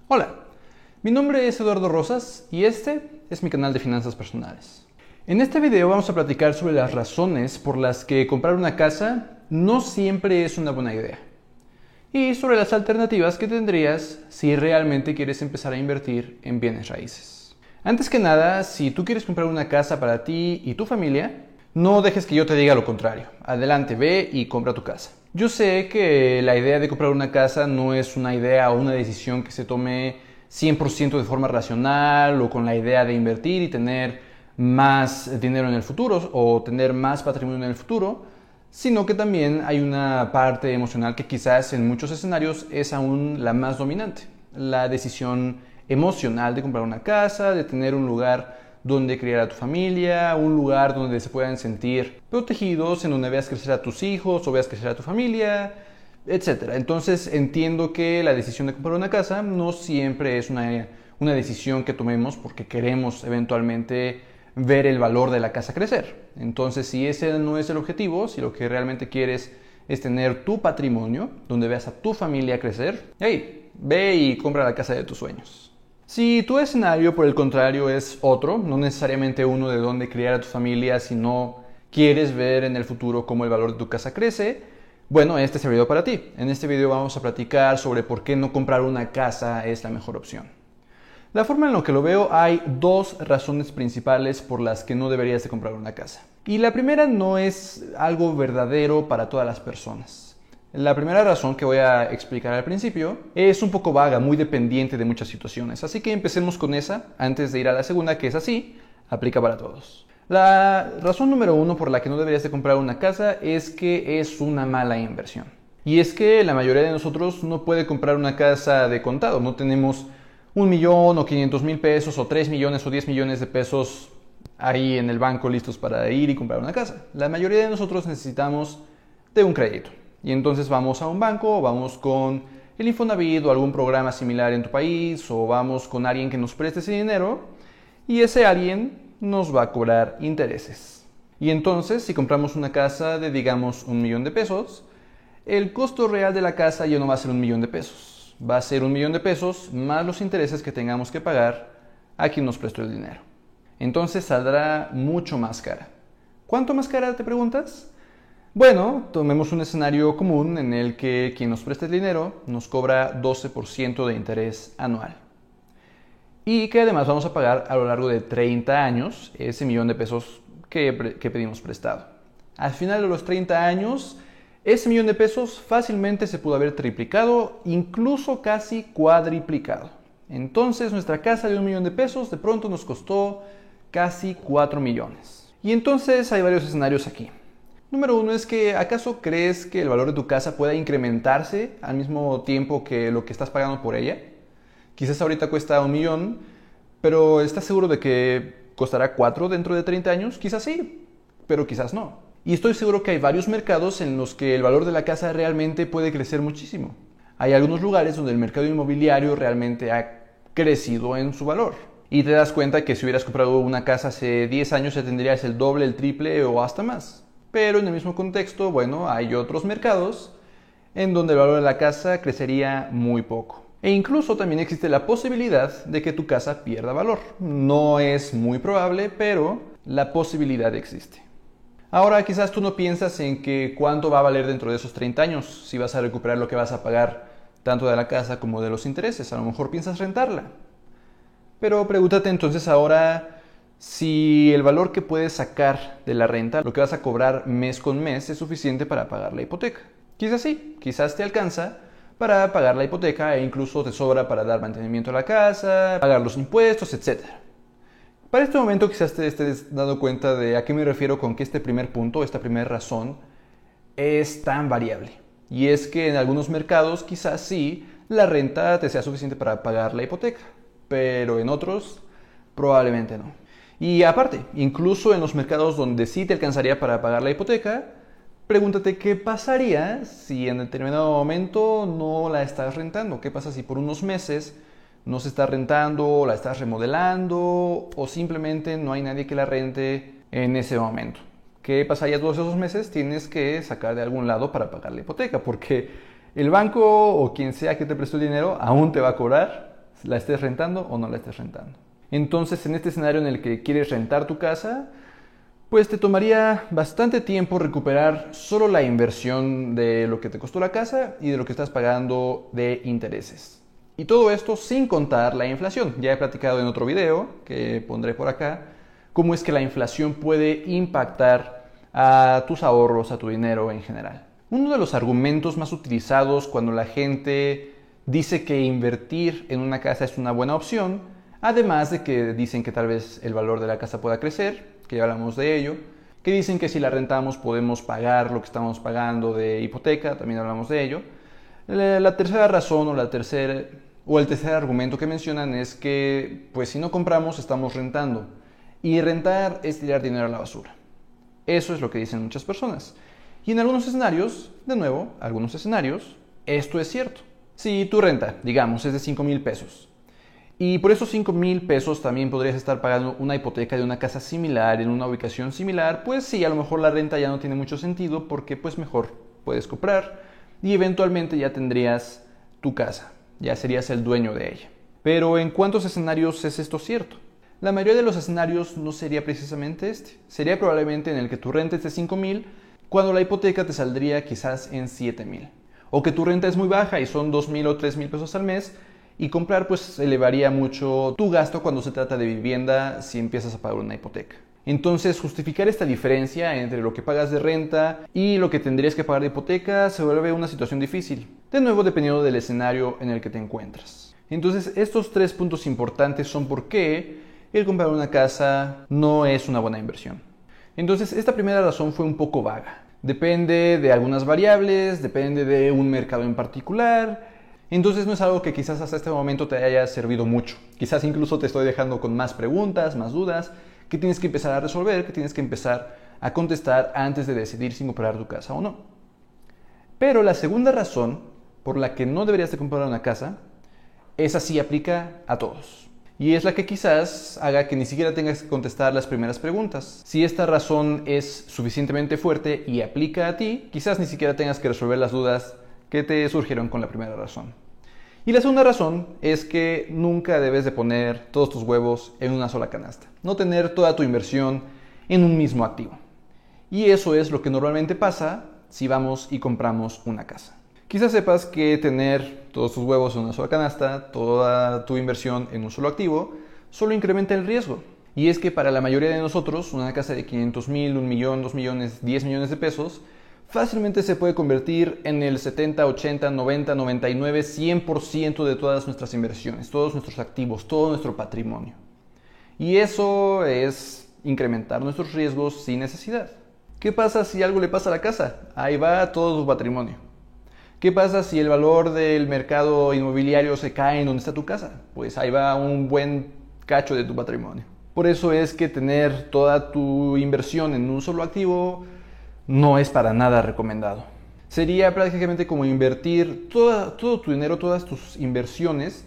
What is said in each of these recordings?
Hola, mi nombre es Eduardo Rosas y este es mi canal de finanzas personales. En este video vamos a platicar sobre las razones por las que comprar una casa no siempre es una buena idea y sobre las alternativas que tendrías si realmente quieres empezar a invertir en bienes raíces. Antes que nada, si tú quieres comprar una casa para ti y tu familia, no dejes que yo te diga lo contrario. Adelante, ve y compra tu casa. Yo sé que la idea de comprar una casa no es una idea o una decisión que se tome 100% de forma racional o con la idea de invertir y tener más dinero en el futuro o tener más patrimonio en el futuro, sino que también hay una parte emocional que quizás en muchos escenarios es aún la más dominante. La decisión emocional de comprar una casa, de tener un lugar donde criar a tu familia, un lugar donde se puedan sentir protegidos, en donde veas crecer a tus hijos o veas crecer a tu familia, etc. Entonces entiendo que la decisión de comprar una casa no siempre es una decisión que tomemos porque queremos eventualmente ver el valor de la casa crecer. Entonces, si ese no es el objetivo, si lo que realmente quieres es tener tu patrimonio, donde veas a tu familia crecer, hey, ve y compra la casa de tus sueños. Si tu escenario, por el contrario, es otro, no necesariamente uno de dónde criar a tu familia, sino quieres ver en el futuro cómo el valor de tu casa crece, bueno, este es el video para ti. En este video vamos a platicar sobre por qué no comprar una casa es la mejor opción. La forma en la que lo veo, hay dos razones principales por las que no deberías de comprar una casa. Y la primera no es algo verdadero para todas las personas. La primera razón que voy a explicar al principio es un poco vaga, muy dependiente de muchas situaciones. Así que empecemos con esa antes de ir a la segunda, que es así, aplica para todos. La razón número uno por la que no deberías de comprar una casa es que es una mala inversión. Y es que la mayoría de nosotros no puede comprar una casa de contado. No tenemos 1,000,000 o 500,000 pesos o 3 millones o 10 millones de pesos ahí en el banco listos para ir y comprar una casa. La mayoría de nosotros necesitamos de un crédito. Y entonces vamos a un banco, o vamos con el Infonavit o algún programa similar en tu país, o vamos con alguien que nos preste ese dinero, y ese alguien nos va a cobrar intereses. Y entonces, si compramos una casa de, digamos, 1,000,000 de pesos, el costo real de la casa ya no va a ser 1,000,000 de pesos. Va a ser 1,000,000 de pesos más los intereses que tengamos que pagar a quien nos prestó el dinero. Entonces saldrá mucho más cara. ¿Cuánto más cara, te preguntas? Bueno, tomemos un escenario común en el que quien nos presta el dinero nos cobra 12% de interés anual. Y que además vamos a pagar a lo largo de 30 años ese 1,000,000 de pesos que pedimos prestado. Al final de los 30 años, ese 1,000,000 de pesos fácilmente se pudo haber triplicado, incluso casi cuadriplicado. Entonces nuestra casa de 1,000,000 de pesos de pronto nos costó casi 4 millones. Y entonces hay varios escenarios aquí. Número uno es que, ¿acaso crees que el valor de tu casa pueda incrementarse al mismo tiempo que lo que estás pagando por ella? Quizás ahorita cuesta 1,000,000, pero ¿estás seguro de que costará 4 dentro de 30 años? Quizás sí, pero quizás no. Y estoy seguro que hay varios mercados en los que el valor de la casa realmente puede crecer muchísimo. Hay algunos lugares donde el mercado inmobiliario realmente ha crecido en su valor. Y te das cuenta que si hubieras comprado una casa hace 10 años ya tendrías el doble, el triple o hasta más. Pero en el mismo contexto, bueno, hay otros mercados en donde el valor de la casa crecería muy poco. E incluso también existe la posibilidad de que tu casa pierda valor. No es muy probable, pero la posibilidad existe. Ahora, quizás tú no piensas en que cuánto va a valer dentro de esos 30 años, si vas a recuperar lo que vas a pagar tanto de la casa como de los intereses. A lo mejor piensas rentarla. Pero pregúntate entonces ahora, si el valor que puedes sacar de la renta, lo que vas a cobrar mes con mes, es suficiente para pagar la hipoteca. Quizás sí, quizás te alcanza para pagar la hipoteca e incluso te sobra para dar mantenimiento a la casa, pagar los impuestos, etc. Para este momento quizás te estés dando cuenta de a qué me refiero con que este primer punto, esta primera razón, es tan variable. Y es que en algunos mercados quizás sí la renta te sea suficiente para pagar la hipoteca, pero en otros probablemente no. Y aparte, incluso en los mercados donde sí te alcanzaría para pagar la hipoteca, pregúntate qué pasaría si en determinado momento no la estás rentando. ¿Qué pasa si por unos meses no se está rentando, la estás remodelando o simplemente no hay nadie que la rente en ese momento? ¿Qué pasaría todos esos meses? Tienes que sacar de algún lado para pagar la hipoteca porque el banco o quien sea que te prestó el dinero aún te va a cobrar la estés rentando o no la estés rentando. Entonces, en este escenario en el que quieres rentar tu casa, pues te tomaría bastante tiempo recuperar solo la inversión de lo que te costó la casa y de lo que estás pagando de intereses. Y todo esto sin contar la inflación. Ya he platicado en otro video, que pondré por acá, cómo es que la inflación puede impactar a tus ahorros, a tu dinero en general. Uno de los argumentos más utilizados cuando la gente dice que invertir en una casa es una buena opción, además de que dicen que tal vez el valor de la casa pueda crecer, que ya hablamos de ello, que dicen que si la rentamos podemos pagar lo que estamos pagando de hipoteca, también hablamos de ello. La tercera razón o el tercer argumento que mencionan es que pues si no compramos estamos rentando, y rentar es tirar dinero a la basura. Eso es lo que dicen muchas personas. Y en algunos escenarios, de nuevo, esto es cierto. Si tu renta, digamos, es de 5,000 pesos, y por esos 5,000 pesos también podrías estar pagando una hipoteca de una casa similar, en una ubicación similar, pues sí, a lo mejor la renta ya no tiene mucho sentido porque pues mejor puedes comprar y eventualmente ya tendrías tu casa, ya serías el dueño de ella. Pero ¿en cuántos escenarios es esto cierto? La mayoría de los escenarios no sería precisamente este. Sería probablemente en el que tu renta es de 5,000 cuando la hipoteca te saldría quizás en 7,000. O que tu renta es muy baja y son 2,000 o 3,000 pesos al mes, y comprar pues elevaría mucho tu gasto cuando se trata de vivienda si empiezas a pagar una hipoteca. Entonces justificar esta diferencia entre lo que pagas de renta y lo que tendrías que pagar de hipoteca se vuelve una situación difícil, de nuevo dependiendo del escenario en el que te encuentras. Entonces estos 3 puntos importantes son por qué el comprar una casa no es una buena inversión. Entonces esta primera razón fue un poco vaga. Depende de algunas variables, depende de un mercado en particular. Entonces no es algo que quizás hasta este momento te haya servido mucho. Quizás incluso te estoy dejando con más preguntas, más dudas, que tienes que empezar a resolver, que tienes que empezar a contestar antes de decidir si comprar tu casa o no. Pero la segunda razón por la que no deberías de comprar una casa, esa sí aplica a todos. Y es la que quizás haga que ni siquiera tengas que contestar las primeras preguntas. Si esta razón es suficientemente fuerte y aplica a ti, quizás ni siquiera tengas que resolver las dudas que te surgieron con la primera razón. Y la segunda razón es que nunca debes de poner todos tus huevos en una sola canasta. No tener toda tu inversión en un mismo activo. Y eso es lo que normalmente pasa si vamos y compramos una casa. Quizás sepas que tener todos tus huevos en una sola canasta, toda tu inversión en un solo activo, solo incrementa el riesgo. Y es que para la mayoría de nosotros, una casa de 500,000, 1,000,000, 2,000,000, 10 millones de pesos, fácilmente se puede convertir en el 70, 80, 90, 99, 100% de todas nuestras inversiones, todos nuestros activos, todo nuestro patrimonio. Y eso es incrementar nuestros riesgos sin necesidad. ¿Qué pasa si algo le pasa a la casa? Ahí va todo tu patrimonio. ¿Qué pasa si el valor del mercado inmobiliario se cae en donde está tu casa? Pues ahí va un buen cacho de tu patrimonio. Por eso es que tener toda tu inversión en un solo activo no es para nada recomendado. Sería prácticamente como invertir todo tu dinero, todas tus inversiones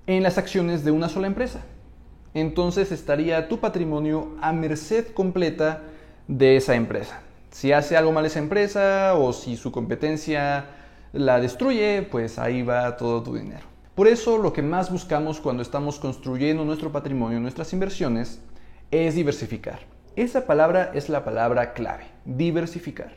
en las acciones de una sola empresa. Entonces estaría tu patrimonio a merced completa de esa empresa. Si hace algo mal esa empresa o si su competencia la destruye, pues ahí va todo tu dinero. Por eso lo que más buscamos cuando estamos construyendo nuestro patrimonio, nuestras inversiones, es diversificar. Esa palabra es la palabra clave, diversificar.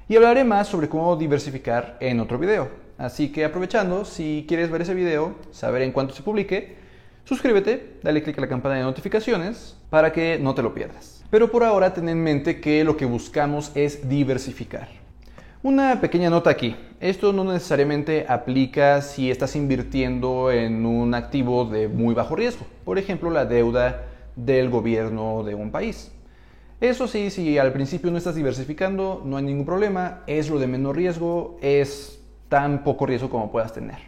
Y hablaré más sobre cómo diversificar en otro video. Así que aprovechando, si quieres ver ese video, saber en cuánto se publique, suscríbete, dale click a la campana de notificaciones para que no te lo pierdas. Pero por ahora ten en mente que lo que buscamos es diversificar. Una pequeña nota aquí. Esto no necesariamente aplica si estás invirtiendo en un activo de muy bajo riesgo. Por ejemplo, la deuda del gobierno de un país. Eso sí, si al principio no estás diversificando, no hay ningún problema. Es lo de menor riesgo, es tan poco riesgo como puedas tener.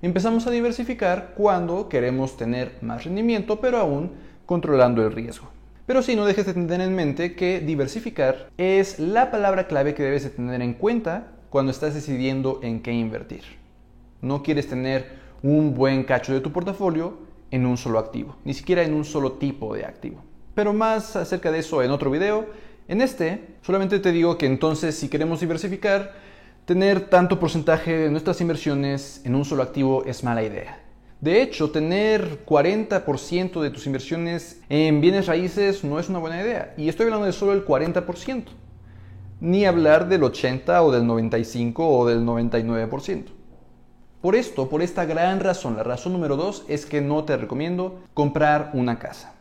Empezamos a diversificar cuando queremos tener más rendimiento, pero aún controlando el riesgo. Pero sí, no dejes de tener en mente que diversificar es la palabra clave que debes de tener en cuenta cuando estás decidiendo en qué invertir. No quieres tener un buen cacho de tu portafolio en un solo activo, ni siquiera en un solo tipo de activo. Pero más acerca de eso en otro video. En este, solamente te digo que entonces si queremos diversificar, tener tanto porcentaje de nuestras inversiones en un solo activo es mala idea. De hecho, tener 40% de tus inversiones en bienes raíces no es una buena idea. Y estoy hablando de solo el 40%. Ni hablar del 80 o del 95 o del 99%. Por esta gran razón, la razón número 2 es que no te recomiendo comprar una casa.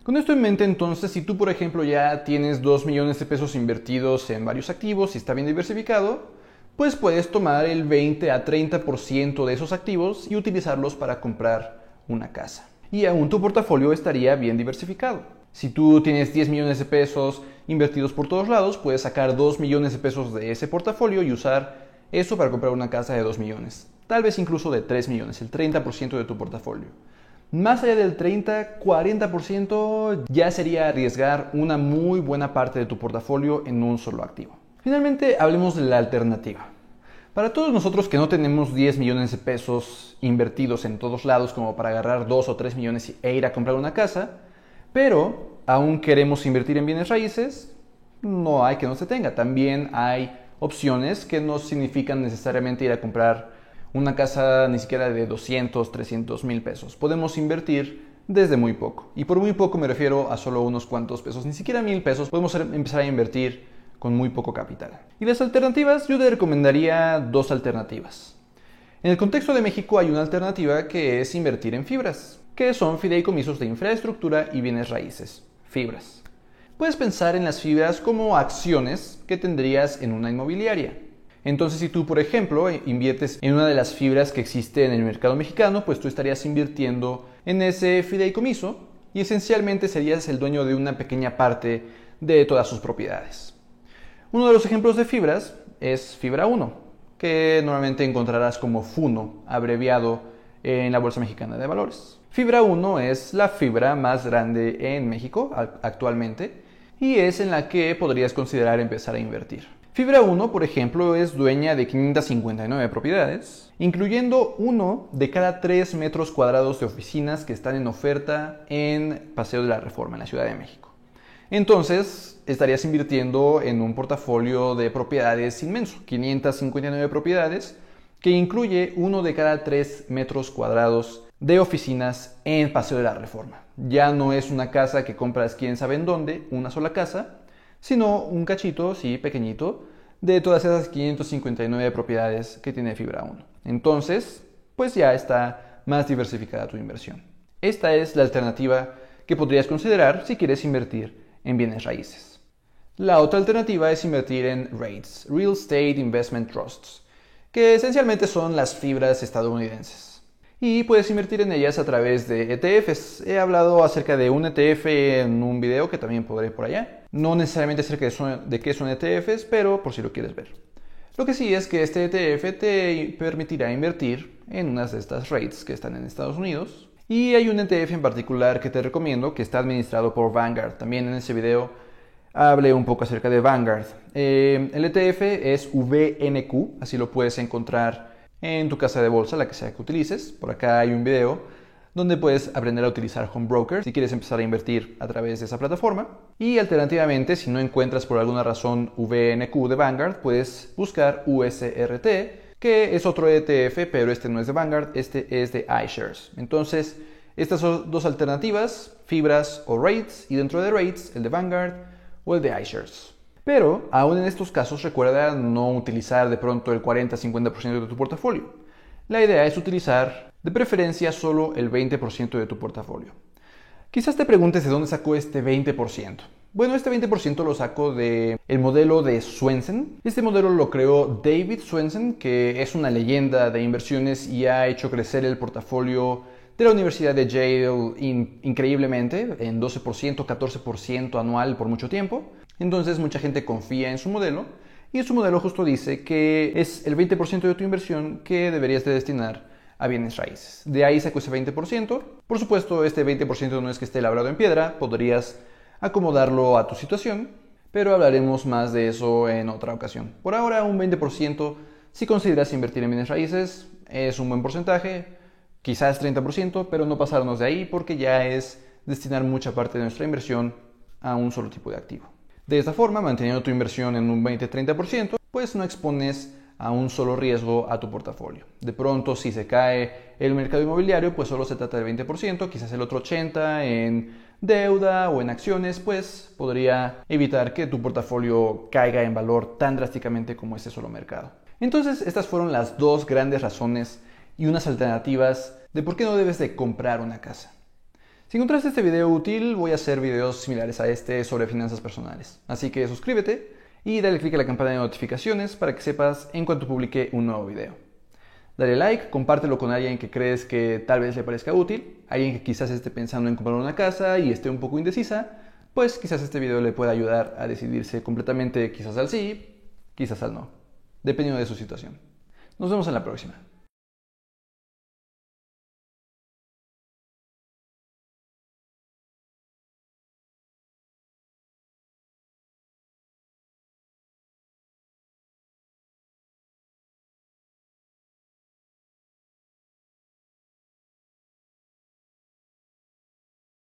Con esto en mente, entonces, si tú, por ejemplo, ya tienes 2 millones de pesos invertidos en varios activos y está bien diversificado, pues puedes tomar el 20 a 30% de esos activos y utilizarlos para comprar una casa. Y aún tu portafolio estaría bien diversificado. Si tú tienes 10 millones de pesos invertidos por todos lados, puedes sacar 2 millones de pesos de ese portafolio y usar eso para comprar una casa de 2 millones. Tal vez incluso de 3 millones, el 30% de tu portafolio. Más allá del 30-40% ya sería arriesgar una muy buena parte de tu portafolio en un solo activo. Finalmente, hablemos de la alternativa. Para todos nosotros que no tenemos 10 millones de pesos invertidos en todos lados como para agarrar 2 o 3 millones e ir a comprar una casa, pero aún queremos invertir en bienes raíces, no hay que nos detenga. También hay opciones que no significan necesariamente ir a comprar una casa ni siquiera de 200, 300 mil pesos. Podemos invertir desde muy poco. Y por muy poco me refiero a solo unos cuantos pesos, ni siquiera 1,000 pesos. Podemos empezar a invertir con muy poco capital. Y las alternativas, yo te recomendaría 2 alternativas. En el contexto de México hay una alternativa que es invertir en fibras, que son fideicomisos de infraestructura y bienes raíces, fibras. Puedes pensar en las fibras como acciones que tendrías en una inmobiliaria. Entonces, si tú, por ejemplo, inviertes en una de las fibras que existe en el mercado mexicano, pues tú estarías invirtiendo en ese fideicomiso y esencialmente serías el dueño de una pequeña parte de todas sus propiedades. Uno de los ejemplos de fibras es Fibra 1, que normalmente encontrarás como FUNO, abreviado en la Bolsa Mexicana de Valores. Fibra 1 es la fibra más grande en México actualmente y es en la que podrías considerar empezar a invertir. Fibra 1, por ejemplo, es dueña de 559 propiedades, incluyendo 1 de cada 3 metros cuadrados de oficinas que están en oferta en Paseo de la Reforma, en la Ciudad de México. Entonces, estarías invirtiendo en un portafolio de propiedades inmenso, 559 propiedades, que incluye 1 de cada 3 metros cuadrados de oficinas en Paseo de la Reforma. Ya no es una casa que compras quién sabe en dónde, una sola casa, sino un cachito, sí, pequeñito, de todas esas 559 propiedades que tiene Fibra 1. Entonces, pues ya está más diversificada tu inversión. Esta es la alternativa que podrías considerar si quieres invertir en bienes raíces. La otra alternativa es invertir en REITs, Real Estate Investment Trusts, que esencialmente son las fibras estadounidenses. Y puedes invertir en ellas a través de ETFs. He hablado acerca de un ETF en un video que también podré por allá. No necesariamente acerca de qué son ETFs, pero por si lo quieres ver. Lo que sí es que este ETF te permitirá invertir en unas de estas REITs que están en Estados Unidos. Y hay un ETF en particular que te recomiendo que está administrado por Vanguard. También en ese video hablé un poco acerca de Vanguard. El ETF es VNQ, así lo puedes encontrar en tu casa de bolsa, la que sea que utilices. Por acá hay un video donde puedes aprender a utilizar Home Broker si quieres empezar a invertir a través de esa plataforma. Y alternativamente, si no encuentras por alguna razón VNQ de Vanguard, puedes buscar USRT, que es otro ETF, pero este no es de Vanguard, este es de iShares. Entonces, estas son 2 alternativas, fibras o REITs, y dentro de REITs, el de Vanguard o el de iShares. Pero, aún en estos casos, recuerda no utilizar de pronto el 40-50% de tu portafolio. La idea es utilizar, de preferencia, solo el 20% de tu portafolio. Quizás te preguntes de dónde sacó este 20%. Bueno, este 20% lo saco del modelo de Swensen. Este modelo lo creó David Swensen, que es una leyenda de inversiones y ha hecho crecer el portafolio de la Universidad de Yale increíblemente, en 12%, 14% anual por mucho tiempo. Entonces mucha gente confía en su modelo y su modelo justo dice que es el 20% de tu inversión que deberías de destinar a bienes raíces. De ahí saco ese 20%. Por supuesto, este 20% no es que esté labrado en piedra, podrías acomodarlo a tu situación, pero hablaremos más de eso en otra ocasión. Por ahora, un 20%, si consideras invertir en bienes raíces, es un buen porcentaje, quizás 30%, pero no pasarnos de ahí porque ya es destinar mucha parte de nuestra inversión a un solo tipo de activo. De esta forma, manteniendo tu inversión en un 20-30%, pues no expones a un solo riesgo a tu portafolio. De pronto, si se cae el mercado inmobiliario, pues solo se trata del 20%, quizás el otro 80% en deuda o en acciones, pues podría evitar que tu portafolio caiga en valor tan drásticamente como ese solo mercado. Entonces, estas fueron las dos grandes razones y unas alternativas de por qué no debes de comprar una casa. Si encontraste este video útil, voy a hacer videos similares a este sobre finanzas personales. Así que suscríbete y dale click a la campana de notificaciones para que sepas en cuanto publique un nuevo video. Dale like, compártelo con alguien que crees que tal vez le parezca útil, alguien que quizás esté pensando en comprar una casa y esté un poco indecisa, pues quizás este video le pueda ayudar a decidirse completamente quizás al sí, quizás al no, dependiendo de su situación. Nos vemos en la próxima.